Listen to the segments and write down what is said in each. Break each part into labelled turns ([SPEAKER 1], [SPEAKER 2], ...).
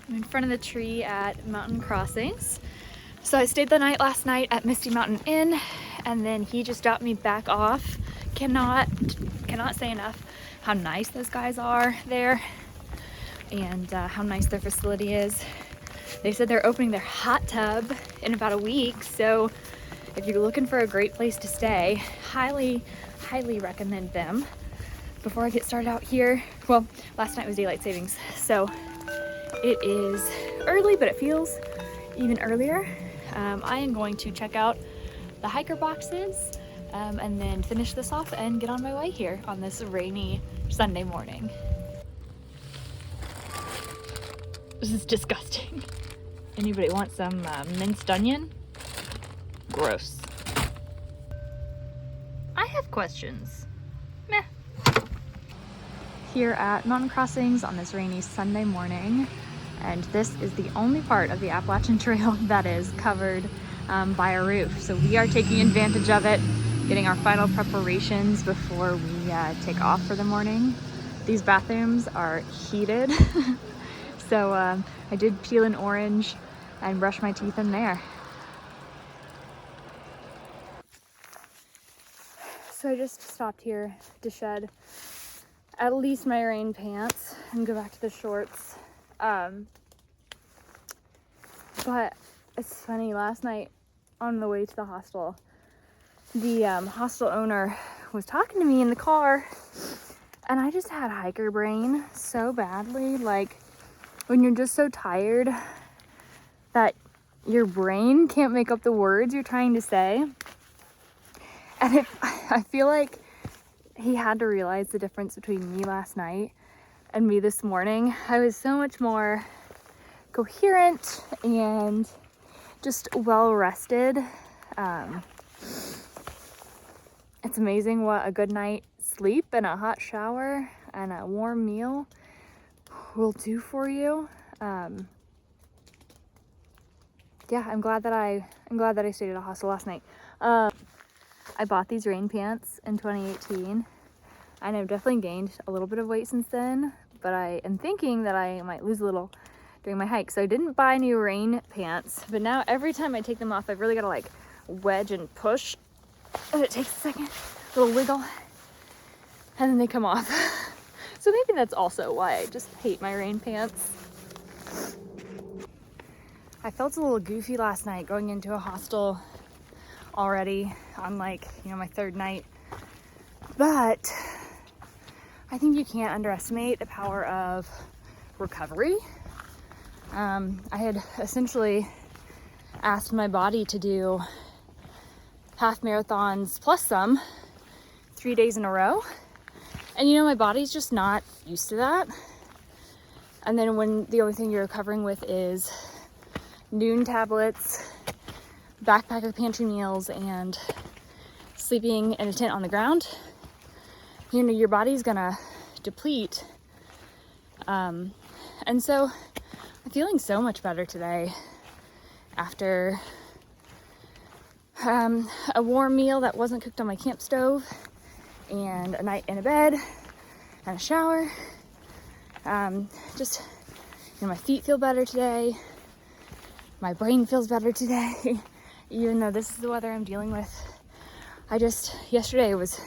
[SPEAKER 1] I'm in front of the tree at Mountain Crossings. So I stayed the night last night at Misty Mountain Inn, and then he just dropped me back off. Cannot say enough how nice those guys are there, and how nice their facility is. They said they're opening their hot tub in about a week, so if you're looking for a great place to stay, highly recommend them. Before I get started out here, well, last night was daylight savings, so it is early, but it feels even earlier. I am going to check out the hiker boxes and then finish this off and get on my way here on this rainy Sunday morning. This is disgusting. Anybody want some minced onion? Gross. I have questions. Meh. Here at Mountain Crossings on this rainy Sunday morning, and this is the only part of the Appalachian Trail that is covered by a roof. So we are taking advantage of it, getting our final preparations before we take off for the morning. These bathrooms are heated, so I did peel an orange and brush my teeth in there. So I just stopped here to shed at least my rain pants and go back to the shorts. But it's funny, last night on the way to the hostel, the hostel owner was talking to me in the car, and I just had hiker brain so badly. Like when you're just so tired that your brain can't make up the words you're trying to say. And I feel like he had to realize the difference between me last night and me this morning. I was so much more coherent and just well rested. It's amazing what a good night's sleep and a hot shower and a warm meal will do for you. Yeah, I'm glad that I stayed at a hostel last night. I bought these rain pants in 2018, and I've definitely gained a little bit of weight since then, but I am thinking that I might lose a little during my hike. So I didn't buy new rain pants, but now every time I take them off, I've really got to like wedge and push, and it takes a second, a little wiggle, and then they come off. So maybe that's also why I just hate my rain pants. I felt a little goofy last night going into a hostel already on my third night, but I think you can't underestimate the power of recovery. I had essentially asked my body to do half marathons plus some 3 days in a row, and my body's just not used to that. And then when the only thing you're recovering with is noon tablets, backpacker pantry meals, and sleeping in a tent on the ground, your body's gonna deplete. And so I'm feeling so much better today after a warm meal that wasn't cooked on my camp stove, and a night in a bed and a shower. Just my feet feel better today. My brain feels better today. Even though this is the weather I'm dealing with. Yesterday was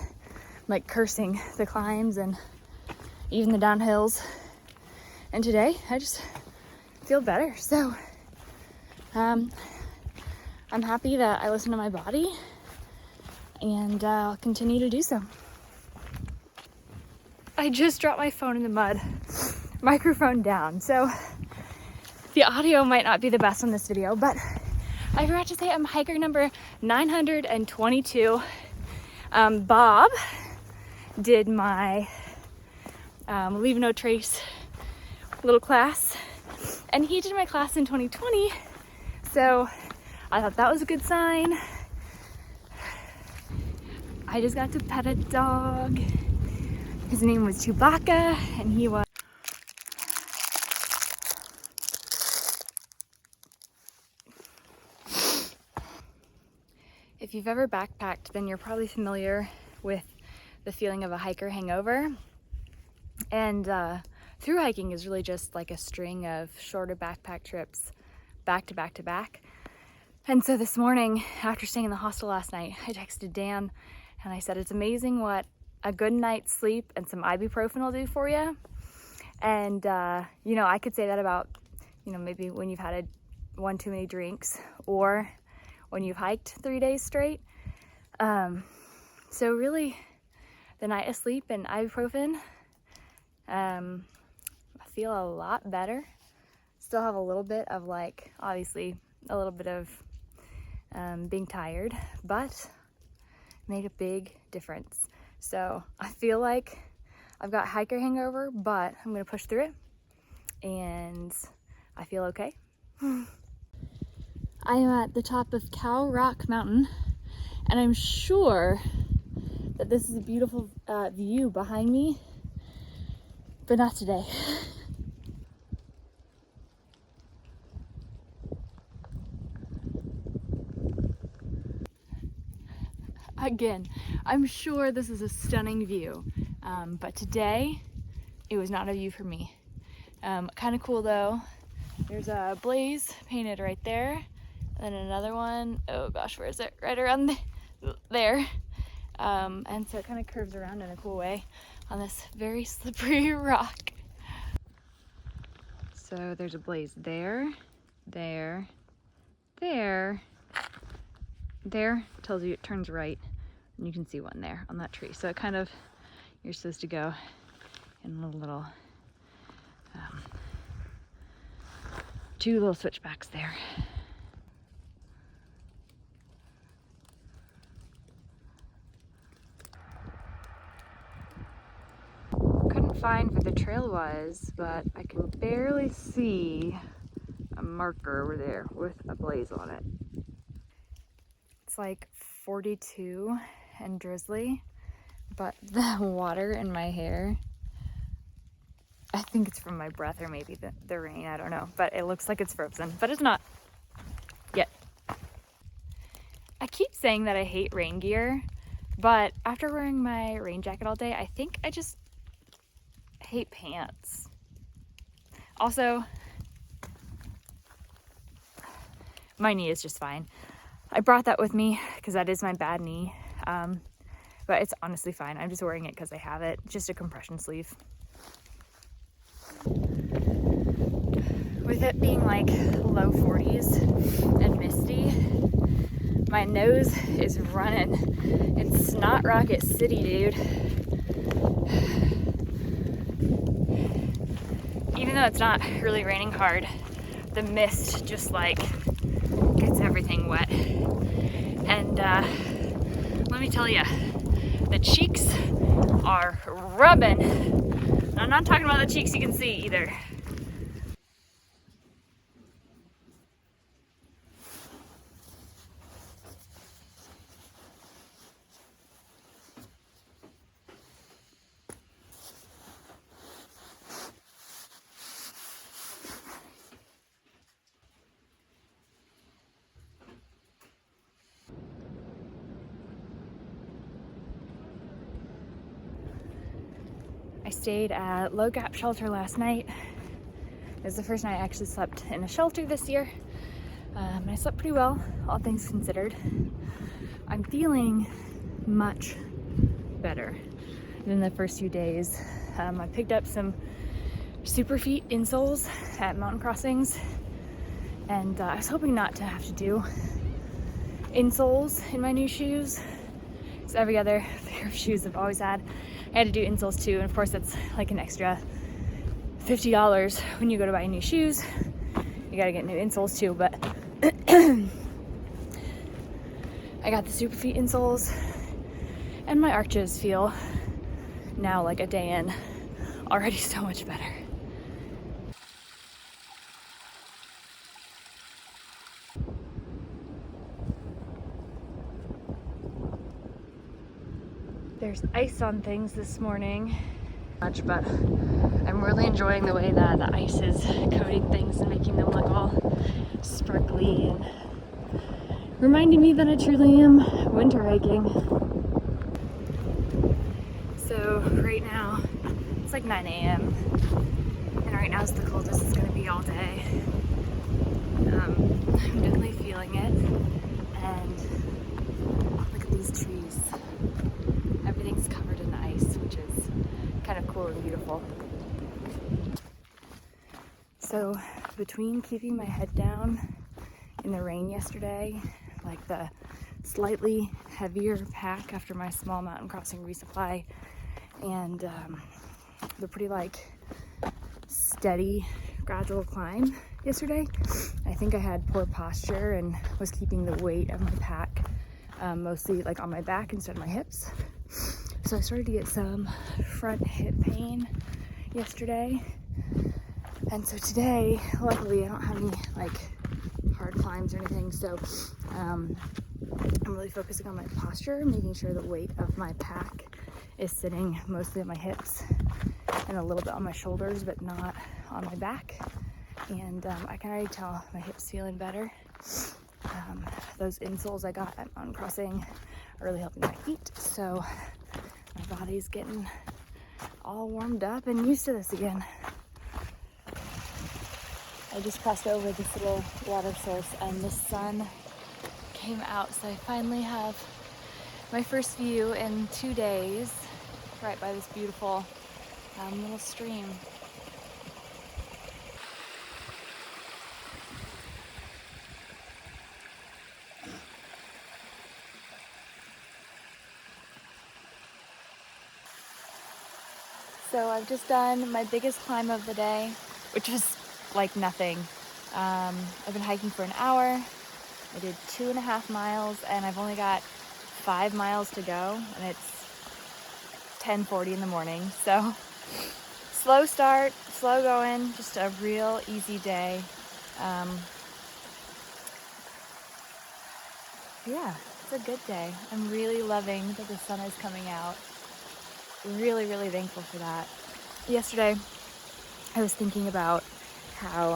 [SPEAKER 1] like cursing the climbs and even the downhills. And today I just feel better. So I'm happy that I listen to my body, and I'll continue to do so. I just dropped my phone in the mud, microphone down. So the audio might not be the best on this video, but I forgot to say I'm hiker number 922. Bob did my Leave No Trace little class, and he did my class in 2020, so I thought that was a good sign. I just got to pet a dog. His name was Chewbacca, and he was If you've ever backpacked, then you're probably familiar with the feeling of a hiker hangover. And through hiking is really just like a string of shorter backpack trips back to back to back. And so this morning, after staying in the hostel last night, I texted Dan and I said, it's amazing what a good night's sleep and some ibuprofen will do for you. And, you know, I could say that about, you know, maybe when you've had one too many drinks or when you've hiked 3 days straight. So really, the night of sleep and ibuprofen, I feel a lot better. Still have a little bit of like, obviously, a little bit of being tired, but made a big difference. So I feel like I've got hiker hangover, but I'm gonna push through it and I feel okay. I am at the top of Cow Rock Mountain and I'm sure that this is a beautiful view behind me, but not today. Again, I'm sure this is a stunning view, but today it was not a view for me. Kind of cool though. There's a blaze painted right there, and then another one, oh gosh, where is it? Right around there. And so it kind of curves around in a cool way on this very slippery rock. So there's a blaze there, there, there. There tells you it turns right, and you can see one there on that tree. So it kind of, you're supposed to go in a little, two little switchbacks there. Couldn't find where the trail was, but I can barely see a marker over there with a blaze on it. It's like 42 and drizzly, but the water in my hair, I think it's from my breath or maybe the rain, I don't know, but it looks like it's frozen, but it's not yet. I keep saying that I hate rain gear, but after wearing my rain jacket all day, I think I just hate pants. Also, my knee is just fine. I brought that with me because that is my bad knee, but it's honestly fine. I'm just wearing it because I have it, just a compression sleeve. With it being like low 40s and misty, my nose is running. It's not Rocket City, dude. Even though it's not really raining hard, the mist just like gets everything wet. And let me tell you, the cheeks are rubbing. And I'm not talking about the cheeks you can see either. I stayed at Low Gap Shelter last night. It was the first night I actually slept in a shelter this year. I slept pretty well, all things considered. I'm feeling much better than the first few days. I picked up some Superfeet insoles at mountain crossings, and I was hoping not to have to do insoles in my new shoes. So every other pair of shoes I've always had, I had to do insoles too, and of course that's like an extra $50 when you go to buy new shoes. You gotta get new insoles too, but I got the Superfeet insoles, and my arches feel now, like a day in, already so much better. There's ice on things this morning, but I'm really enjoying the way that the ice is coating things and making them look all sparkly and reminding me that I truly am winter hiking. So right now it's like 9 a.m. right now is the coldest it's gonna be all day. I'm definitely feeling it. And look at these trees. Everything's covered in ice, which is kind of cool and beautiful. So between keeping my head down in the rain yesterday, like the slightly heavier pack after my small mountain crossing resupply, and the pretty like steady gradual climb yesterday, I think I had poor posture and was keeping the weight of my pack mostly like on my back instead of my hips. So I started to get some front hip pain yesterday, and so today luckily I don't have any like hard climbs or anything, so I'm really focusing on my posture, making sure the weight of my pack is sitting mostly on my hips and a little bit on my shoulders, but not on my back. And I can already tell my hips feeling better. Those insoles I got at mountain crossing are really helping my feet, so my body's getting all warmed up and used to this again. I just crossed over this little water source and the sun came out, so I finally have my first view in 2 days right by this beautiful little stream. So I've just done my biggest climb of the day, which was like nothing. I've been hiking for an hour. I did 2.5 miles and I've only got 5 miles to go, and it's 10:40 in the morning. So slow start, slow going, just a real easy day. Yeah, it's a good day. I'm really loving that the sun is coming out. Really, really thankful for that. Yesterday, I was thinking about how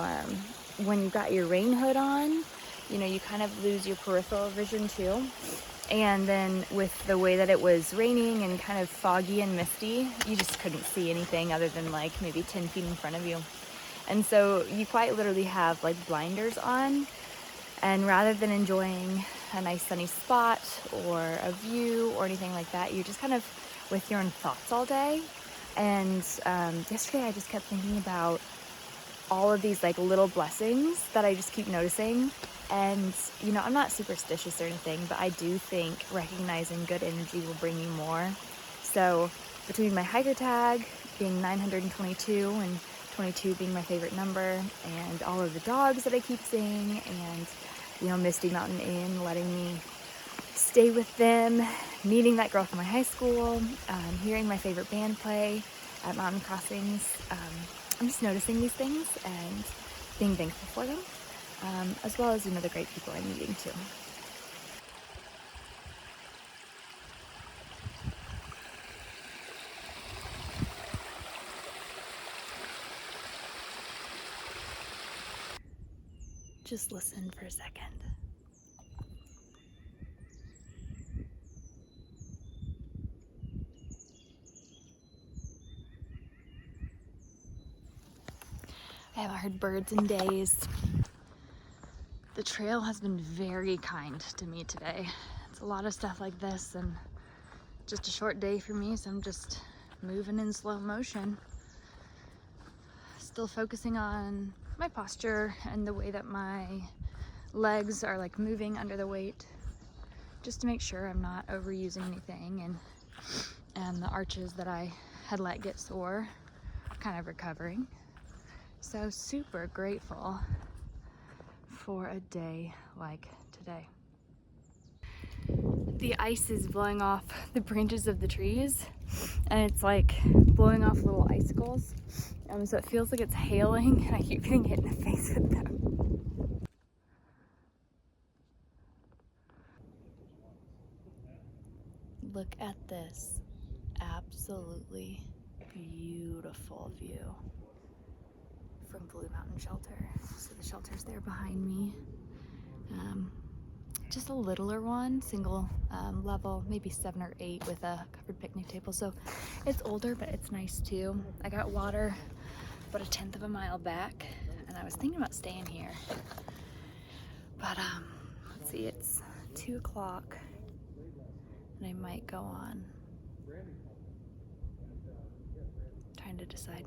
[SPEAKER 1] when you've got your rain hood on, you know, you kind of lose your peripheral vision too. And then with the way that it was raining and kind of foggy and misty, you just couldn't see anything other than like maybe 10 feet in front of you. And so you quite literally have like blinders on, and rather than enjoying a nice sunny spot or a view or anything like that, you're just kind of with your own thoughts all day. And yesterday I just kept thinking about all of these like little blessings that I just keep noticing. And you know, I'm not superstitious or anything, but I do think recognizing good energy will bring you more. So between my hiker tag being 922 and 22 being my favorite number, and all of the dogs that I keep seeing, and you know, Misty Mountain Inn letting me stay with them, meeting that girl from my high school, hearing my favorite band play at mountain crossings. I'm just noticing these things and being thankful for them, as well as, you know, the great people I'm meeting too. Just listen for a second. I haven't heard birds in days. The trail has been very kind to me today. It's a lot of stuff like this and just a short day for me, so I'm just moving in slow motion. Still focusing on my posture and the way that my legs are like moving under the weight, just to make sure I'm not overusing anything, and the arches that I had let get sore are kind of recovering. So super grateful for a day like today. The ice is blowing off the branches of the trees, and it's like blowing off little icicles. So it feels like it's hailing, and I keep getting hit in the face with them. Look at this absolutely beautiful view from Blue Mountain Shelter. So the shelter's there behind me. Just a littler one, single level, maybe 7 or 8 with a covered picnic table. So it's older, but it's nice too. I got water about a 1/10 of a mile back, and I was thinking about staying here. But let's see, it's 2 o'clock, and I might go on. Trying to decide.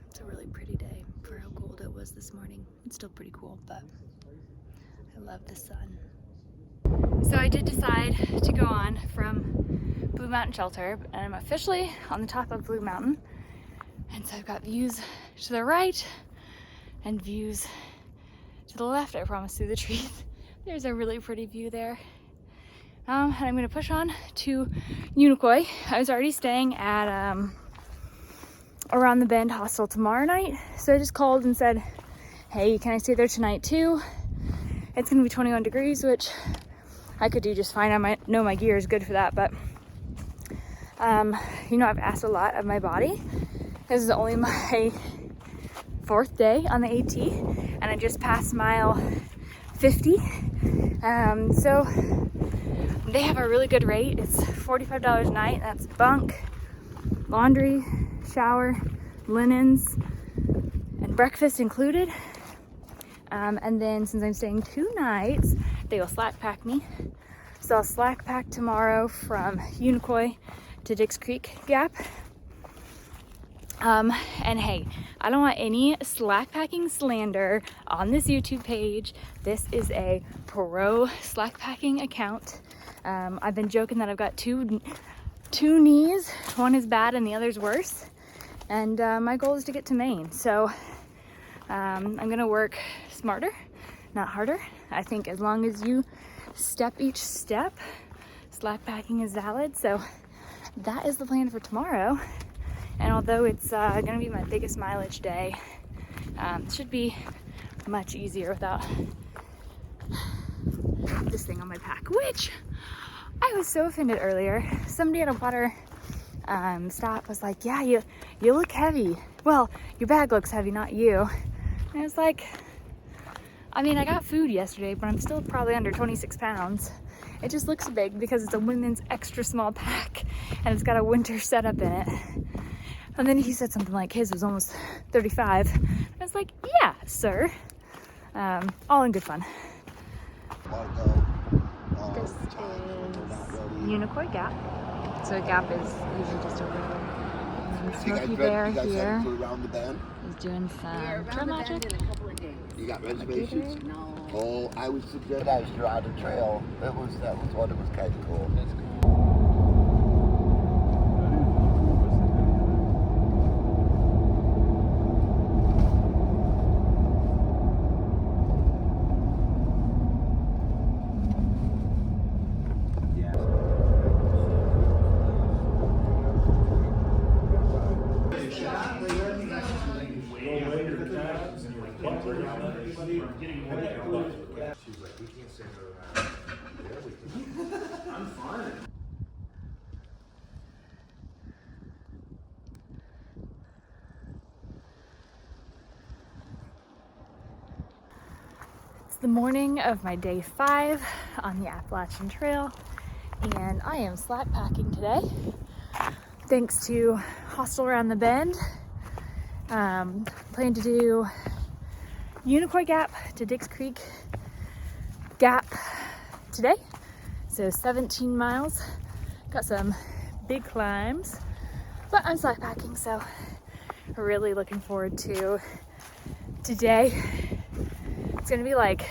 [SPEAKER 1] It's a really pretty day for how cold it was this morning. It's still pretty cool, but I love the sun. So I did decide to go on from Blue Mountain Shelter, and I'm officially on the top of Blue Mountain. And so I've got views to the right and views to the left, I promise, through the trees. There's a really pretty view there. And I'm gonna push on to Unicoi. I was already staying at Around the Bend hostel tomorrow night. So I just called and said, hey, can I stay there tonight too? It's gonna be 21 degrees, which I could do just fine. I might know my gear is good for that, but you know, I've asked a lot of my body. This is only my 4th day on the AT, and I just passed mile 50. So they have a really good rate. It's $45 a night. That's bunk, laundry, shower, linens, and breakfast included. And then since I'm staying 2 nights, they will slack pack me. So I'll slack pack tomorrow from Unicoi to Dix Creek Gap. And hey, I don't want any slack packing slander on this YouTube page. This is a pro slack packing account. I've been joking that I've got two knees. One is bad and the other's worse. And my goal is to get to Maine. So I'm gonna work smarter, not harder. I think as long as you step each step, slack packing is valid. So that is the plan for tomorrow. And although it's gonna be my biggest mileage day, it should be much easier without this thing on my pack, which I was so offended earlier. Somebody at a water stop was like, yeah, you look heavy. Well, your bag looks heavy, not you. And I was like, I mean, I got food yesterday, but I'm still probably under 26 pounds. It just looks big because it's a women's extra small pack and it's got a winter setup in it. And then he said something like his was almost 35. I was like, yeah, sir. All in good fun. This is Unicoi Gap. So a gap is usually just over here. And Smokey Bear here is doing some trail magic.
[SPEAKER 2] You got reservations? No. Oh, I would suggest guys draw the trail. That was what it was kind of cool. That's cool. She's like, we can't send her around. Yeah, we can. I'm fine.
[SPEAKER 1] It's the morning of my day 5 on the Appalachian Trail, and I am slack packing today. Thanks to Hostel Around the Bend. Plan to do Unicoi Gap to Dix Creek Gap today. So 17 miles. Got some big climbs, but I'm slack packing, so really looking forward to today. It's gonna be like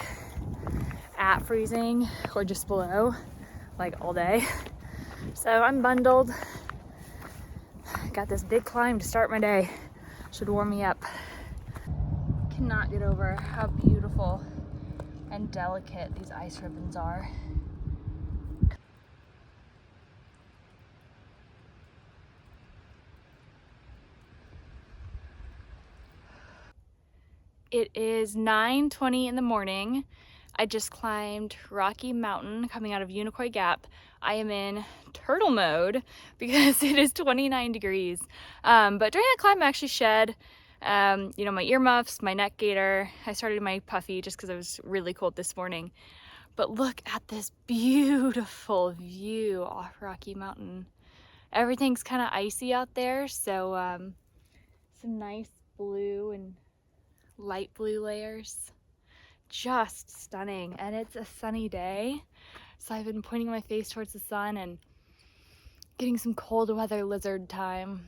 [SPEAKER 1] at freezing or just below, like all day. So I'm bundled. Got this big climb to start my day. Should warm me up. Cannot get over how beautiful and delicate these ice ribbons are. It is 9:20 in the morning. I just climbed Rocky Mountain coming out of Unicoi Gap. I am in turtle mode because it is 29 degrees. But during that climb I actually shed you know, my earmuffs, my neck gaiter. I started my puffy just because it was really cold this morning. But look at this beautiful view off Rocky Mountain. Everything's kind of icy out there, so some nice blue and light blue layers. Just stunning. And it's a sunny day, so I've been pointing my face towards the sun and getting some cold weather lizard time.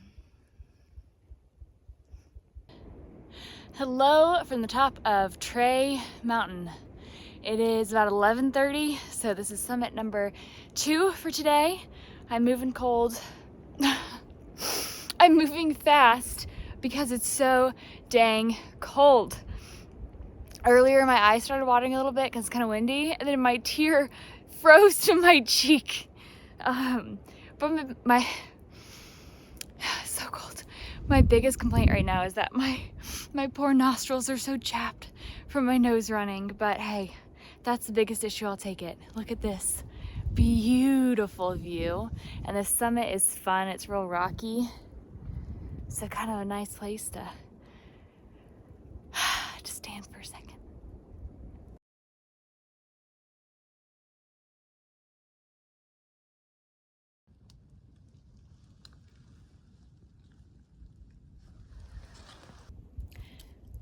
[SPEAKER 1] Hello from the top of Tray Mountain. It is about 11:30, so this is summit number 2 for today. I'm moving cold. I'm moving fast because it's so dang cold. Earlier my eyes started watering a little bit because it's kind of windy, and then my tear froze to my cheek. But my so cold. My biggest complaint right now is that my poor nostrils are so chapped from my nose running, but hey, that's the biggest issue. I'll take it. Look at this beautiful view, and the summit is fun. It's real rocky, so kind of a nice place to stand for a second.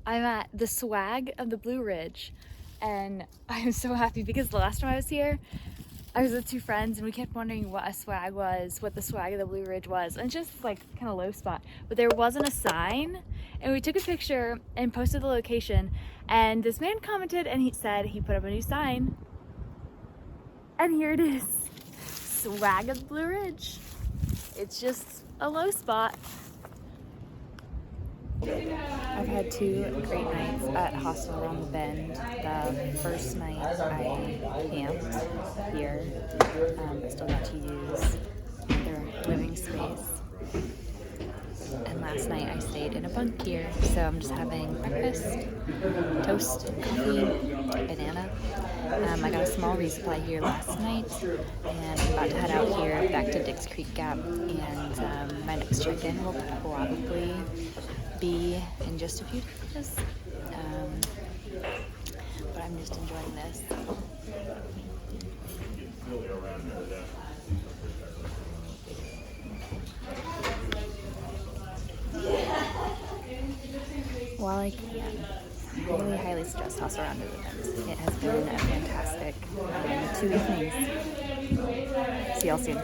[SPEAKER 1] I'm at the swag of the Blue Ridge, and I'm so happy because the last time I was here, I was with 2 friends and we kept wondering what a swag was, what the swag of the Blue Ridge was, and it's just like kind of low spot, but there wasn't a sign, and we took a picture and posted the location, and this man commented and he said he put up a new sign, and here it is, swag of the Blue Ridge. It's just a low spot. I've had 2 great nights at Hostel Around the Bend. The first night I camped here, but still got to use their living space. And last night I stayed in a bunk here, so I'm just having breakfast, toast, coffee, banana. I got a small resupply here last night, and I'm about to head out here back to Dix Creek Gap, and my next check-in will probably be in just a few days, but I'm just enjoying this. While I can, I highly suggest Hostel Around the Bend. It has been a fantastic 2 evenings. See y'all soon.